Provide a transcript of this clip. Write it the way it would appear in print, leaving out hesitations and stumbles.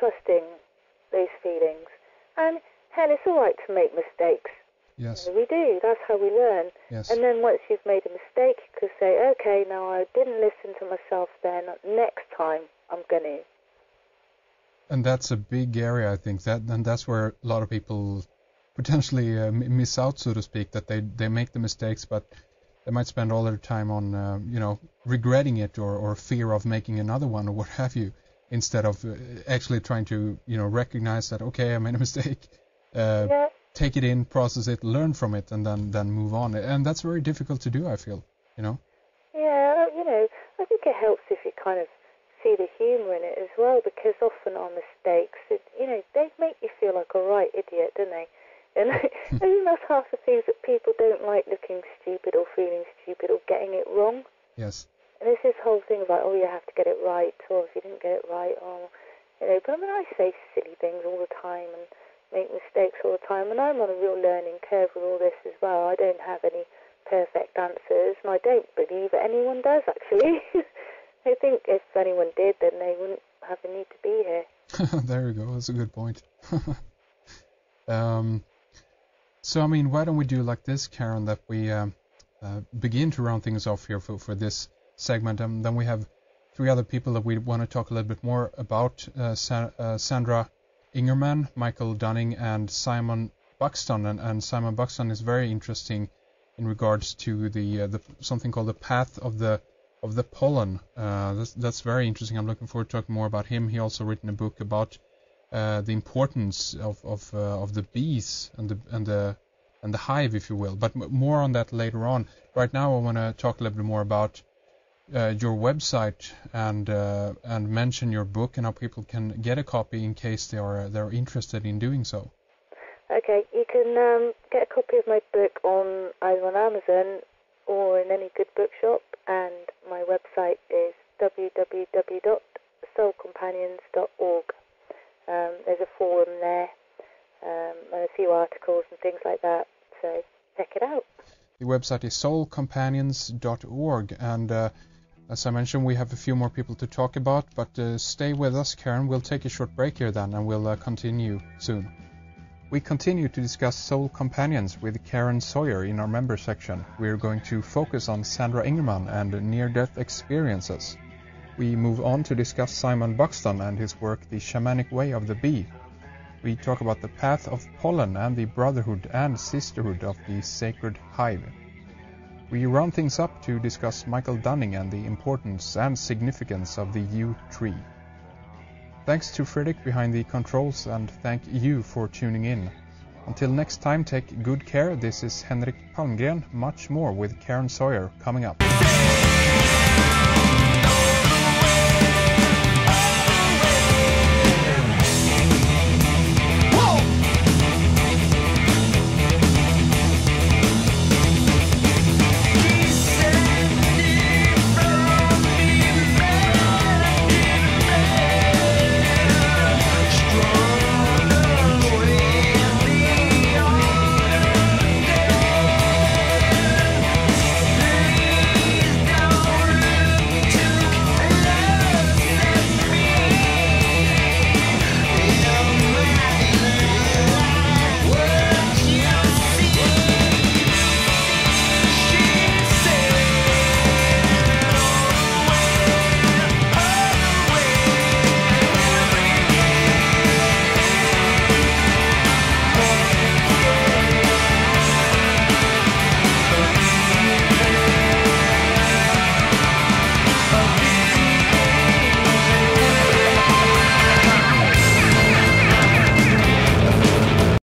trusting those feelings. And hell, it's all right to make mistakes. Yes. We do. That's how we learn. Yes. And then once you've made a mistake, you could say, okay, now I didn't listen to myself then. Next time, I'm going to. And that's a big area, I think. And that's where a lot of people potentially miss out, so to speak, that they make the mistakes, but they might spend all their time on, regretting it or fear of making another one or what have you, instead of actually trying to, recognize that, okay, I made a mistake. Yeah. Take it in, process it, learn from it, and then move on. And that's very difficult to do, I feel, Yeah, I think it helps if you kind of see the humour in it as well, because often our mistakes, they make you feel like a right idiot, don't they? And I think that's half the things that people don't like, looking stupid or feeling stupid or getting it wrong. Yes. And there's this whole thing about, you have to get it right, or if you didn't get it right, but I mean, I say silly things all the time and make mistakes all the time, and I'm on a real learning curve with all this as well. I don't have any perfect answers, and I don't believe that anyone does, actually. I think if anyone did, then they wouldn't have the need to be here. There you go. That's a good point. So, I mean, why don't we do like this, Karen, that we begin to round things off here for this segment, and then we have three other people that we want to talk a little bit more about, Sandra Ingerman, Michael Dunning, and Simon Buxton. And Simon Buxton is very interesting in regards to the something called the path of the pollen. That's very interesting. I'm looking forward to talking more about him. He also written a book about the importance of the bees and the hive, if you will. But more on that later on. Right now, I want to talk a little bit more about your website and mention your book and how people can get a copy in case they're interested in doing so. Okay, you can get a copy of my book either on Amazon or in any good bookshop, and my website is www.soulcompanions.org. There's a forum there and a few articles and things like that, so check it out. The website is soulcompanions.org, and as I mentioned, we have a few more people to talk about, but stay with us, Karen. We'll take a short break here then, and we'll continue soon. We continue to discuss Soul Companions with Karen Sawyer in our member section. We're going to focus on Sandra Ingerman and near-death experiences. We move on to discuss Simon Buxton and his work, The Shamanic Way of the Bee. We talk about the path of pollen and the brotherhood and sisterhood of the sacred hive. We round things up to discuss Michael Dunning and the importance and significance of the yew tree. Thanks to Fredrik behind the controls, and thank you for tuning in. Until next time, take good care. This is Henrik Palmgren. Much more with Karen Sawyer coming up.